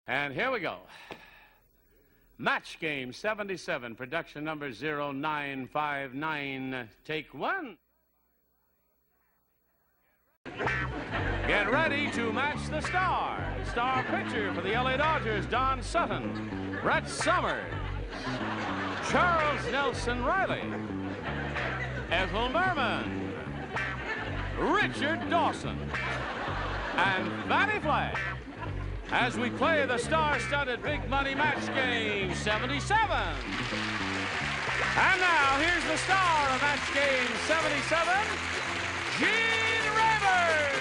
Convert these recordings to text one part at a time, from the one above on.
And here we go. Match game 77, production number 0959, take one. Get ready to match the star. Star pitcher for the LA Dodgers, Don Sutton. Brett Summers. Charles Nelson Reilly. Ethel Merman. Richard Dawson. And Fannie Flagg. As we play the star-studded big money match game 77. And now, here's the star of match game 77, Gene Rayburn.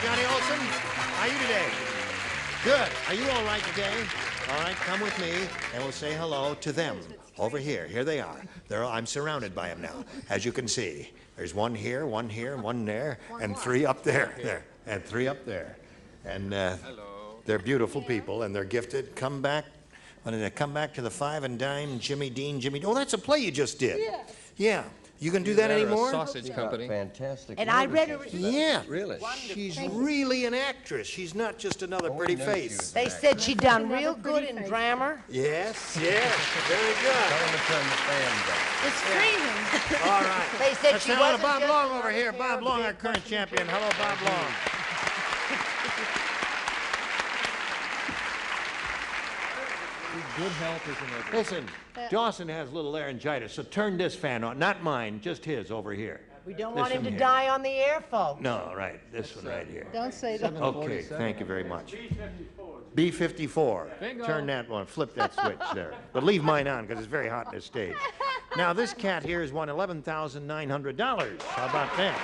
Johnny Olson, how are you today? Good. Are you all right today? All right, come with me, and we'll say hello to them. Over here. Here they are. I'm surrounded by them now, as you can see. There's one here, and one there, and three up there. There, and three up there. And they're beautiful people, and they're gifted. Come back. When did they come back to the Five and Dime, Jimmy Dean, Oh, that's a play you just did. Yes. Yeah. You can do that anymore? Sausage company. Fantastic. And I read it. Yeah. Really? She's really an actress. She's not just another pretty face. They said she done real good in drama. Yes. Very good. Tell them to turn the fan down. It's streaming. All right. They said Let's she say hello to wasn't Bob just Long over on here. the Bob show, Long, our big current champion. Hello, Bob Long. Good health is an everything. Listen, Dawson has a little laryngitis, so turn this fan on. Not mine, just his over here. We don't This want him one to here. die on the air, folks. No, right. This one right here. Don't say that. Okay, thank you very much. B54. Bingo. Turn that one, flip that switch there. But leave mine on because it's very hot in this stage. Now, this cat here has won $11,900. How about that?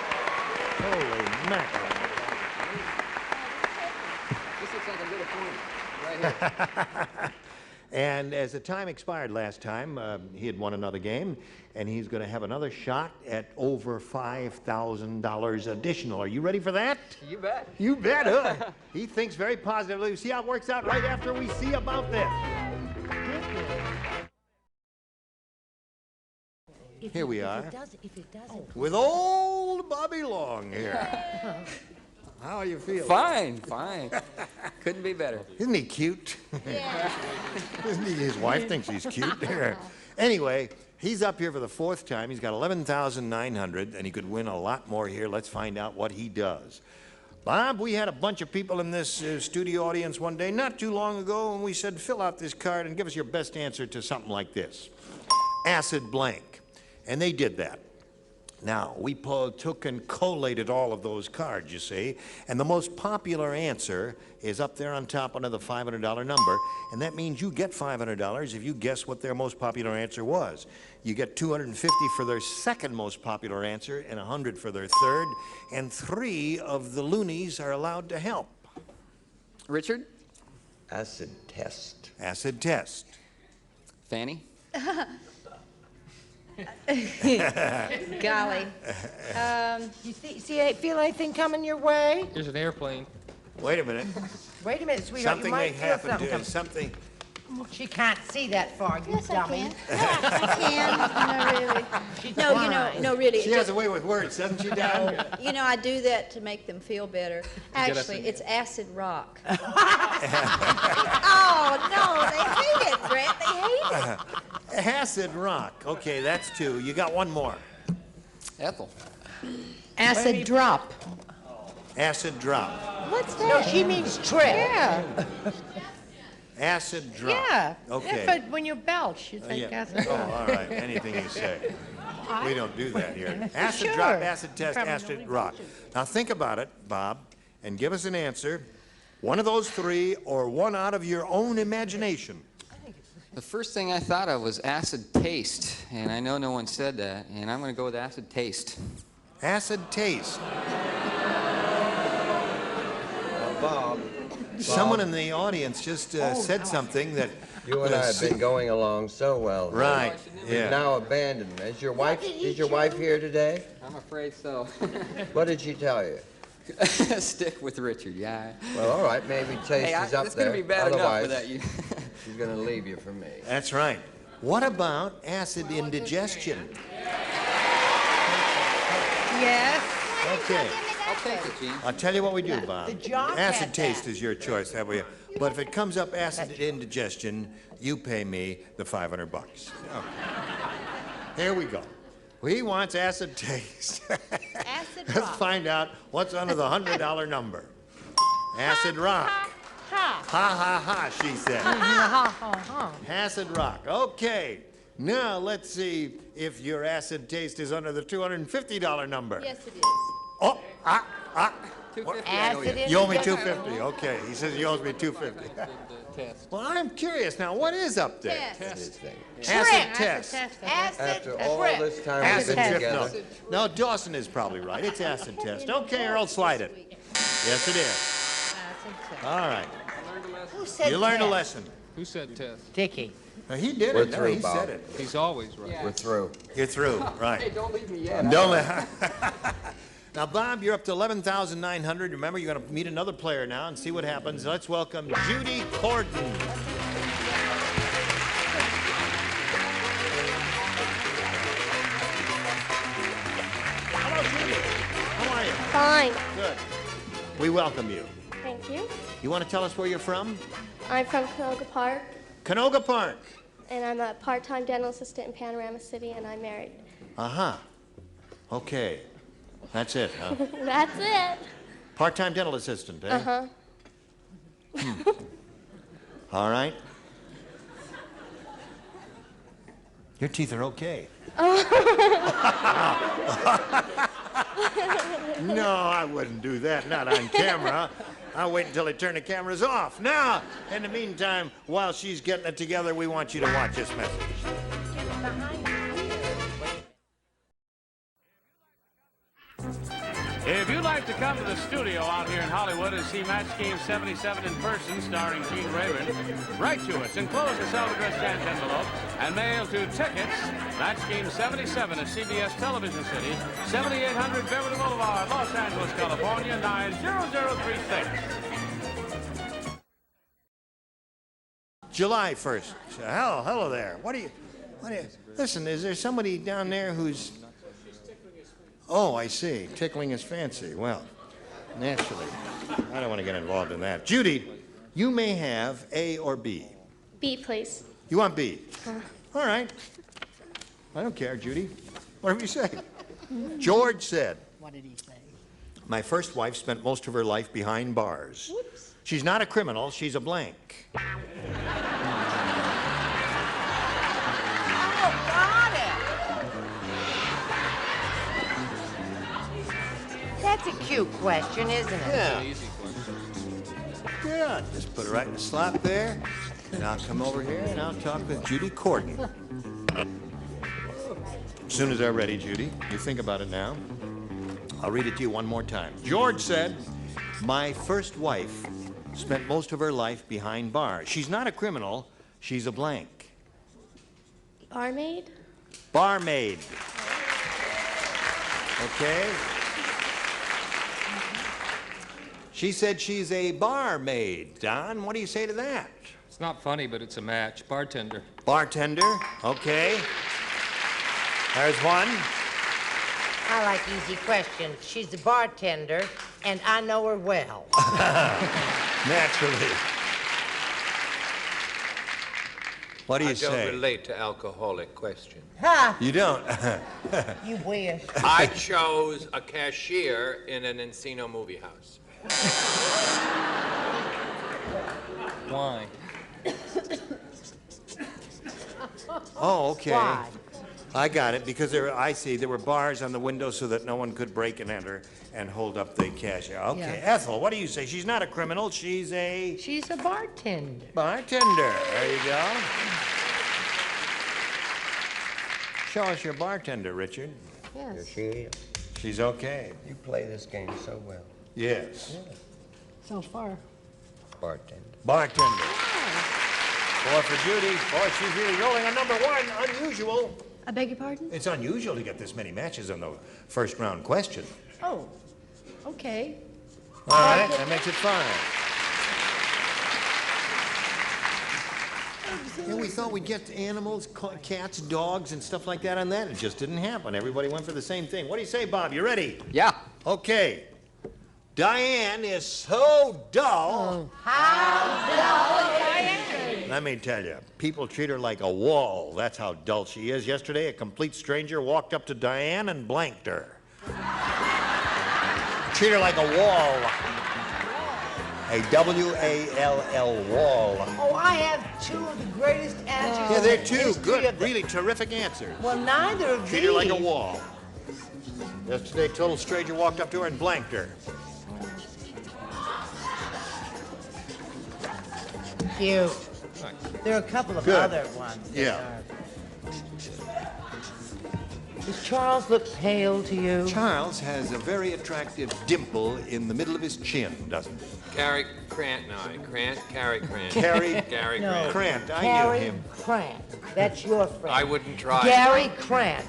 Holy mackerel. This looks like a good opponent. Right here. And as the time expired last time, he had won another game, and he's going to have another shot at over $5,000 additional. Are you ready for that? You bet. You bet, huh? He thinks very positively. We'll see how it works out right after we see about this. Here we are with old Bobby Long here. How are you feeling? Fine. Couldn't be better. Isn't he cute? Yeah. Isn't he? His wife thinks he's cute. Anyway, he's up here for the fourth time. He's got $11,900, and he could win a lot more here. Let's find out what he does. Bob, we had a bunch of people in this studio audience one day not too long ago, and we said, fill out this card and give us your best answer to something like this. Acid blank. And they did that. Now, we took and collated all of those cards, you see, and the most popular answer is up there on top under the $500 number, and that means you get $500 if you guess what their most popular answer was. You get $250 for their second most popular answer and $100 for their third, and 3 of the loonies are allowed to help. Richard? Acid test. Acid test. Fannie? Golly. You feel anything coming your way? Here's an airplane. Wait a minute. Wait a minute, sweetheart. Something you may might feel happen something to coming. something. She can't see that far, you Yes, I dummy. can. No, I can. No, really. She's No, fine. no, really. She has a way with words, doesn't she, Don? I do that to make them feel better. Actually, it's acid rock. Oh, no, they hate it, Brett. They hate it. Acid rock. Okay, that's 2. You got one more. Ethel? Acid drop. Acid drop. What's that? No, she means trip. Yeah. Acid drop. Yeah. Okay. But when you belch, you think Yeah. acid Oh, drop. all right. Anything you say. We don't do that here. Acid Sure. drop, acid test, Probably acid nobody rock. Now think about it, Bob, and give us an answer. One of those 3 or one out of your own imagination. The first thing I thought of was acid taste, and I know no one said that, and I'm going to go with acid taste. Acid taste. Bob, Someone in the audience just said something that You and I have been going along so well. Right. You've Yeah. now abandoned me. Is your wife here today? I'm afraid so. What did she tell you? Stick with Richard, yeah. Well, all right, maybe taste Hey, is up it's there. gonna be bad enough Otherwise, without you. she's gonna leave you for me. That's right. What about acid indigestion? Yes. Okay. I'll take it, Gene. I'll tell you what we do, Bob. the jock Acid had taste that. is your choice, that way. But if it comes up acid indigestion, you pay me the $500. Okay. Here we go. He wants acid taste. Acid Let's rock. find out what's under the $100 number. Acid rock. Ha. Ha ha ha, she said. Ha ha ha. Acid rock. Okay. Now let's see if your acid taste is under the $250 number. Yes, it is. Oh, 250. Acid you owe me indigestion. $250. Okay. He says he owes me $250. Test. Well, I'm curious now. What is up there? Test. This thing. Acid test. Acid After all trip. this time we've Acid been test. together. No, Dawson is probably right. It's acid test. Okay, Earl, slide it. Yes, it is. Acid test. All right. Who said You learned a test? lesson. Who said test? Dickie. He did We're it. No, through, he Bob. said it. He's always right. We're through. You're through. Hey, Right. don't leave me yet. Don't let. Now, Bob, you're up to 11,900. Remember, you're going to meet another player now and see what happens. Let's welcome Judy Corden. Hello, Judy. How are you? Fine, Good. We welcome you. thank you. You want to tell us where you're from? I'm from Canoga Park, Canoga Park. and I'm a part-time dental assistant in Panorama City, and I'm married. Uh-huh. Okay. That's it, huh? That's it. Part-time dental assistant, eh? Uh-huh. All right. Your teeth are okay. No, I wouldn't do that, not on camera. I'll wait until they turn the cameras off. Now, in the meantime, while she's getting it together, we want you to watch this message. If you'd like to come to the studio out here in Hollywood and see Match Game 77 in person starring Gene Rayburn, write to us, enclose a self-addressed stamped envelope, and mail to Tickets, Match Game 77 at CBS Television City, 7800 Beverly Boulevard, Los Angeles, California, 90036. July 1st. Hello there. What do you... Listen, is there somebody down there who's... Oh, I see. Tickling his fancy. Well, naturally. I don't want to get involved in that. Judy, you may have A or B. B, please. You want B? All right. I don't care, Judy. Whatever you say. George said, What did he say? my first wife spent most of her life behind bars. Whoops. She's not a criminal. She's a blank. Oh, got it. That's a cute question, isn't it? Yeah. Easy question. Yeah, just put it right in the slot there. And I'll come over here and I'll talk with Judy Corden. As soon as they're ready, Judy, you think about it now. I'll read it to you one more time. George said, my first wife spent most of her life behind bars. She's not a criminal, she's a blank. Barmaid? Barmaid. Okay? She said she's a barmaid. Don, what do you say to that? It's not funny, but it's a match. Bartender. Bartender, okay. There's one. I like easy questions. She's a bartender, and I know her well. Naturally. What do you I don't say? relate to alcoholic questions. Ha! You don't? You wish. I chose a cashier in an Encino movie house. Why? Oh, okay. Why? I got it, because I see there were bars on the window so that no one could break and enter and hold up the cashier. Okay, Yeah. Ethel, what do you say? She's not a criminal, she's a She's a bartender. bartender. There you go. Show us your bartender, Richard. Here Yes. she is. She's okay. You play this game so well. Yes. So far. Bartender. Bartender. Boy, for Judy, boy, she's really rolling on number one. Unusual. I beg your pardon? It's unusual to get this many matches on the first round question. Oh, okay. All right, that makes it 5. Yeah, we thought we'd get animals, cats, dogs, and stuff like that on that. It just didn't happen. Everybody went for the same thing. What do you say, Bob? You ready? Yeah. Okay. Diane is so dull. How dull, Diane? Let me tell you, people treat her like a wall. That's how dull she is. Yesterday, a complete stranger walked up to Diane and blanked her. Treat her like a wall. A W-A-L-L wall. Oh, I have 2 of the greatest answers. Yeah, in they're the 2 history good, of the- really terrific answers. Well, neither of Treat these. her like a wall. Yesterday, a total stranger walked up to her and blanked her. Cute. There are a couple of Good. other ones. that Yeah. are- Does Charles look pale to you? Charles has a very attractive dimple in the middle of his chin, doesn't he? Cary Grant, no, Cary Grant. Cary Cary No. Grant. Grant, I Gary knew him. Grant. That's your friend. I wouldn't try. Gary Grant.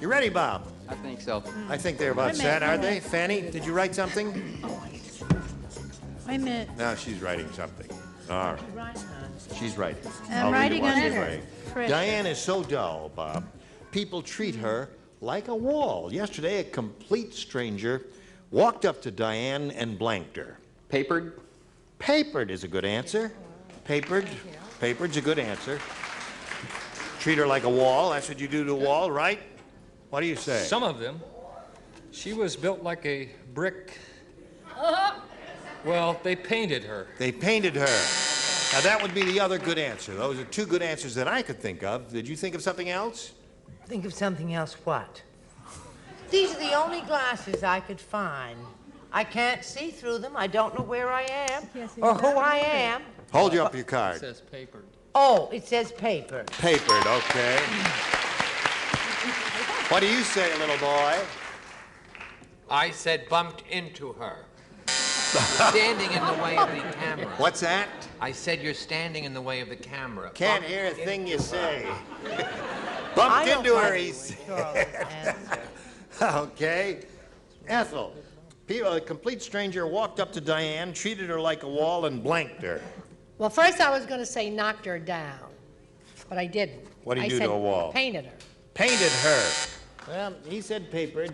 You ready, Bob? I think so. I think they're about set, are they? Fannie, did you write something? Wait a minute. No, she's writing something. All right. She's writing. I'm I'll read writing it while she's under writing. pressure. Diane is so dull, Bob. People treat her like a wall. Yesterday, a complete stranger walked up to Diane and blanked her. Papered? Papered is a good answer. Papered. Papered's a good answer. Treat her like a wall. That's what you do to a wall, right? What do you say? Some of them. She was built like a brick. Well, they painted her. They painted her. Now, that would be the other good answer. Those are 2 good answers that I could think of. Did you think of something else? Think of something else, what? These are the only glasses I could find. I can't see through them. I don't know where I am or who I am. Hold you up your It card. says papered. Oh, it says paper. Papered, okay. What do you say, little boy? I said bumped into her. Standing in the way of the camera. What's that? I said you're standing in the way of the camera. Can't Bumped hear a thing into you her. say. I Bumped don't into her, like he it said. when Charles answers. Okay. Ethel, a complete stranger walked up to Diane, treated her like a wall, and blanked her. Well, first I was going to say knocked her down, but I didn't. What do you I do said to a wall? Painted her. Painted her. Well, he said papered.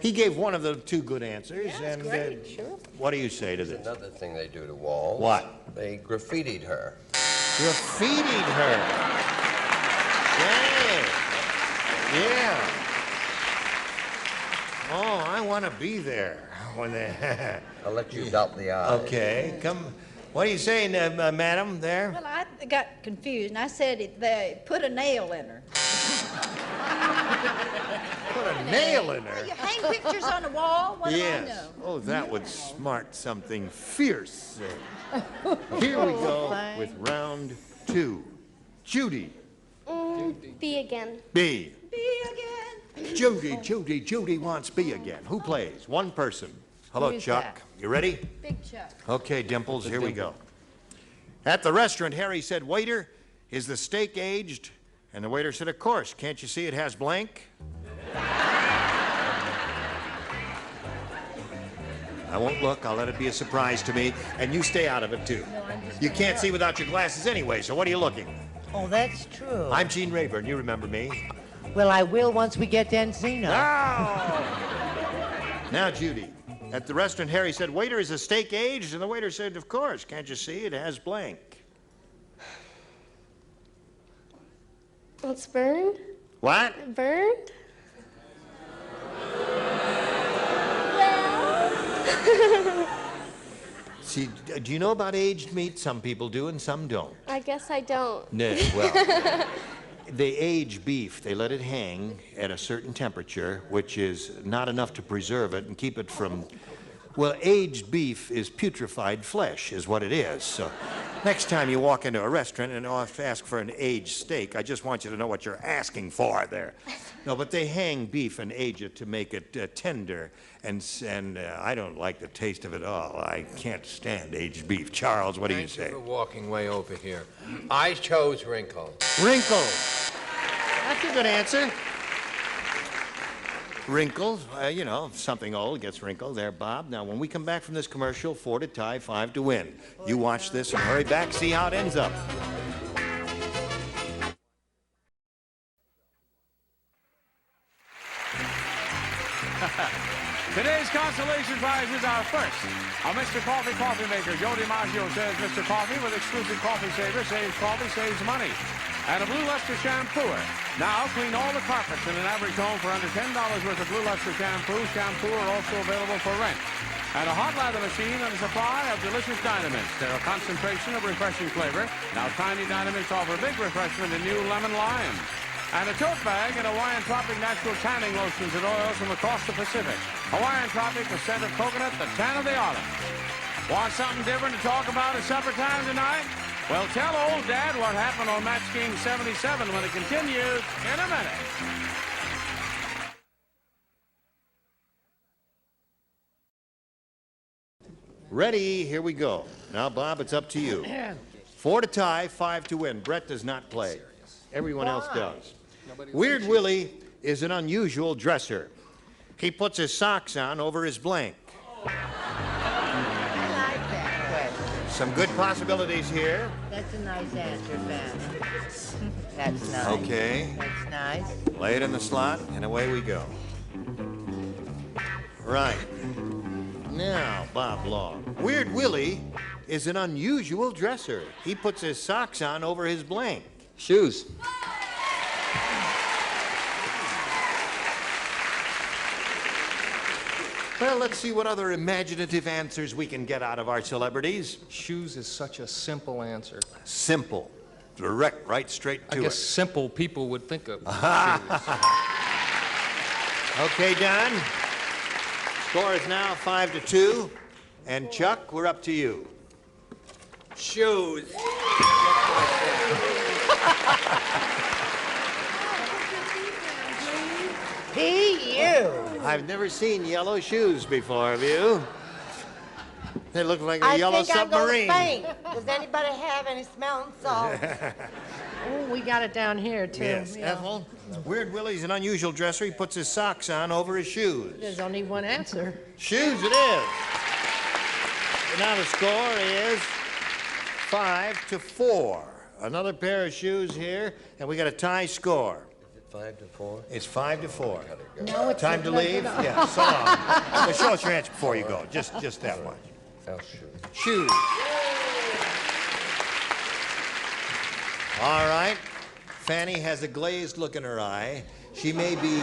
He gave one of the 2 good answers. Yeah, and that's great, sure. What do you say to this? Another thing they do to walls. What? They graffitied her. Graffitied her. Yeah. Oh, I want to be there when they. I'll let you dot the I. Okay, come. What are you saying, madam? There. Well, I got confused, and I said they put a nail in her. Put a nail in her. You hang pictures on the wall? What do I Yes. know? Oh, that would smart something fierce. Here we go with round 2. Judy. B again. B. Be again. Judy wants B again. Who plays? One person. Hello, Who is Chuck. that? You ready? Big Chuck. Okay, Dimples, here we go. At the restaurant, Harry said, "Waiter, is the steak aged?" And the waiter said, "Of course. Can't you see it has blank?" I won't look. I'll let it be a surprise to me. And you stay out of it, too. You can't see without your glasses anyway, so what are you looking? Oh, that's true. I'm Gene Rayburn. You remember me. Well, I will once we get to Encino. Now, Judy. At the restaurant, Harry said, "Waiter, is the steak aged?" And the waiter said, "Of course. Can't you see it has blank?" It's burned. What? Burned? See, do you know about aged meat? Some people do and some don't. I guess I don't. No, well, they age beef. They let it hang at a certain temperature, which is not enough to preserve it and keep it from... Well, aged beef is putrefied flesh, is what it is. So next time you walk into a restaurant and ask for an aged steak, I just want you to know what you're asking for there. No, but they hang beef and age it to make it tender, and I don't like the taste of it all. I can't stand aged beef. Charles, what do you say? Thank you for walking way over here. I chose wrinkle. Wrinkle. That's a good answer. Wrinkles, you know, something old gets wrinkled. There, Bob. Now, when we come back from this commercial, 4 to tie, 5 to win. You watch this and hurry back, see how it ends up. Today's consolation prizes are first, a Mr. Coffee maker. Joe DiMaggio says Mr. Coffee with exclusive coffee saver saves coffee, saves money. And a Blue Luster shampooer. Now clean all the carpets in an average home for under $10 worth of Blue Luster shampoo. Shampoo are also available for rent. And a hot lather machine and a supply of delicious Dynamits. They're a concentration of refreshing flavor. Now tiny Dynamits offer big refreshment in new lemon lime. And a tote bag and Hawaiian Tropic natural tanning lotions and oils from across the Pacific. Hawaiian Tropic, the scent of coconut, the tan of the olive. Want something different to talk about at supper time tonight? Well, tell old Dad what happened on Match Game 77 when it continues in a minute. Ready, here we go. Now, Bob, it's up to you. 4 to tie, 5 to win. Brett does not play. Everyone else does. Weird Willie is an unusual dresser. He puts his socks on over his blank. Some good possibilities here. That's a nice answer, Fannie. That's nice. Okay. That's nice. Lay it in the slot, and away we go. Right. Now, Bob Long. Weird Willie is an unusual dresser. He puts his socks on over his blank. Shoes. Well, let's see what other imaginative answers we can get out of our celebrities. Shoes is such a simple answer. Simple. Direct, right straight to I guess it. simple people would think of shoes. Okay, Don. Score is now 5 to 2. And Chuck, we're up to you. Shoes. You. I've never seen yellow shoes before, have you? They look like a yellow submarine. I think I'm gonna faint. Does anybody have any smelling salts? Oh, we got it down here, too. Yes, Yeah. Ethel. Weird Willie's an unusual dresser. He puts his socks on over his shoes. There's only one answer. Shoes it is. And now the score is 5 to 4. Another pair of shoes here, and we got a tie score. 5 to 4? It's 5 to 4. No, it's Time to not. leave? Yeah, so long. Well, show us your answer before you go. Just that one. Shoes. All right. Fannie has a glazed look in her eye. She may be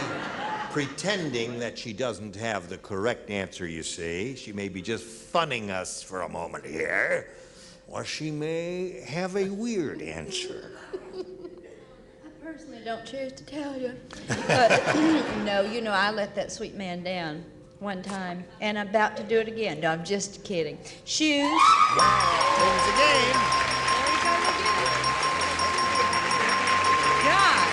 pretending that she doesn't have the correct answer, you see. She may be just funning us for a moment here. Or she may have a weird answer. I personally don't choose to tell you. But, no, you know, I let that sweet man down one time, and I'm about to do it again. No, I'm just kidding. Shoes. Wins the game. God.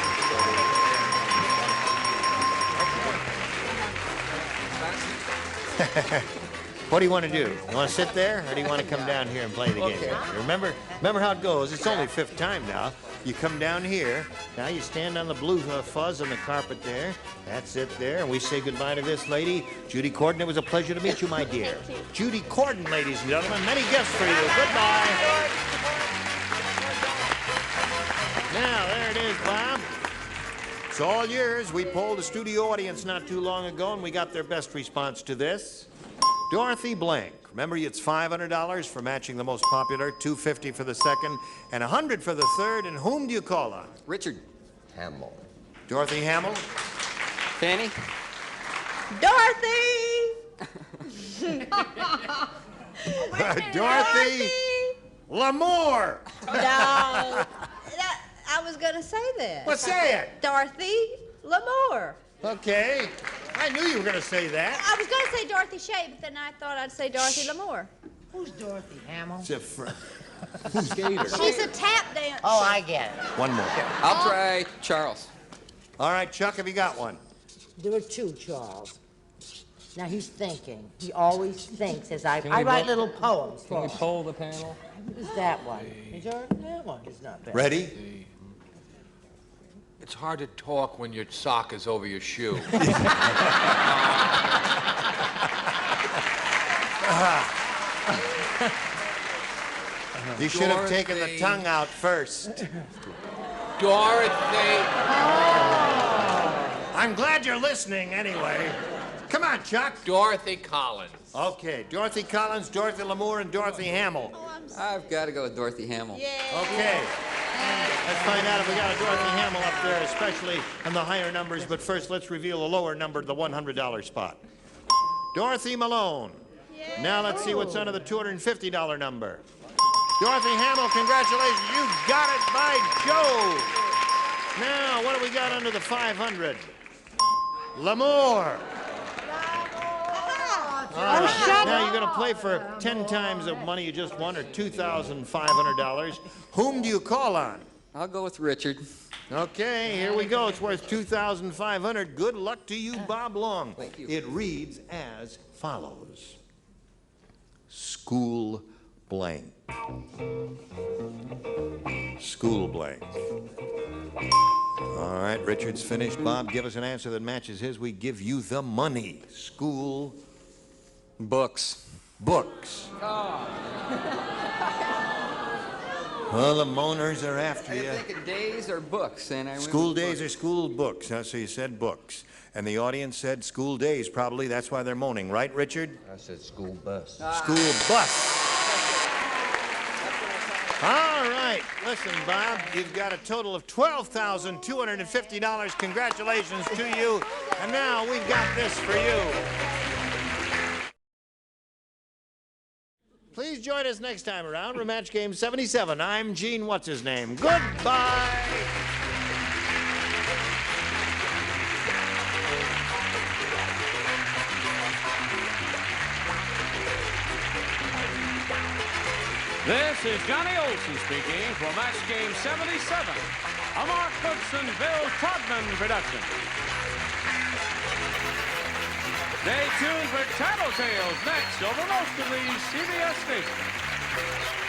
What do you want to do? You want to sit there, or do you want to come down here and play the game? Remember how it goes. It's only 5th time now. You come down here. Now you stand on the blue fuzz on the carpet there. That's it there. And we say goodbye to this lady, Judy Corden. It was a pleasure to meet you, my dear. Judy Corden, ladies and gentlemen. Many gifts for you. Goodbye. Now, there it is, Bob. It's all yours. We polled the studio audience not too long ago, and we got their best response to this. Dorothy Blank. Remember, it's $500 for matching the most popular, $250 for the second, and $100 for the third. And whom do you call on? Richard. Hamill. Dorothy Hamill? Fannie. Dorothy! Dorothy Lamour. No. I was going to say that. Well, say it. Dorothy Lamour. Okay. I knew you were going to say that. I was going to say Dorothy Shea, but then I thought I'd say Dorothy Lamour. Who's Dorothy Hamill? It's a friend. She's a tap dancer. Oh, I get it. One more. I'll try Charles. All right, Chuck, have you got one? There are 2, Charles. Now he's thinking. He always thinks as I we write vote? little poems. Can we poll the panel? Who's that one? Is there that one? It's not bad. Ready? It's hard to talk when your sock is over your shoe. You should have taken the tongue out first. Dorothy. I'm glad you're listening anyway. Come on, Chuck. Dorothy Collins. Okay, Dorothy Collins, Dorothy Lamour, and Dorothy Hamill. I've got to go with Dorothy Hamill. Okay. Let's find out if we got a Dorothy Hamill up there, especially in the higher numbers. But first, let's reveal the lower number, the $100 spot. Dorothy Malone. Now let's see what's under the $250 number. Dorothy Hamill, congratulations. You got it by Jove. Now, what do we got under the 500? Lamour. Now you're going to play for 10 times the money you just won, or $2,500. Whom do you call on? I'll go with Richard. Okay, here we go. It's worth $2,500. Good luck to you, Bob Long. Thank you. It reads as follows. School blank. School blank. All right, Richard's finished. Bob, give us an answer that matches his. We give you the money. School Books. books. Well, the moaners are after I you. didn't think of days or books, and I went School with days books. or school books? So you said books. And the audience said school days, probably. That's why they're moaning, right, Richard? I said school bus. School bus. All right. Listen, Bob, you've got a total of $12,250. Congratulations to you. And now we've got this for you. Please join us next time around. Rematch Game 77. I'm Gene What's-His-Name. Goodbye. This is Johnny Olson speaking for Match Game 77, a Mark Goodson, Bill Todman production. Stay tuned for Tattletales next over most of these CBS stations.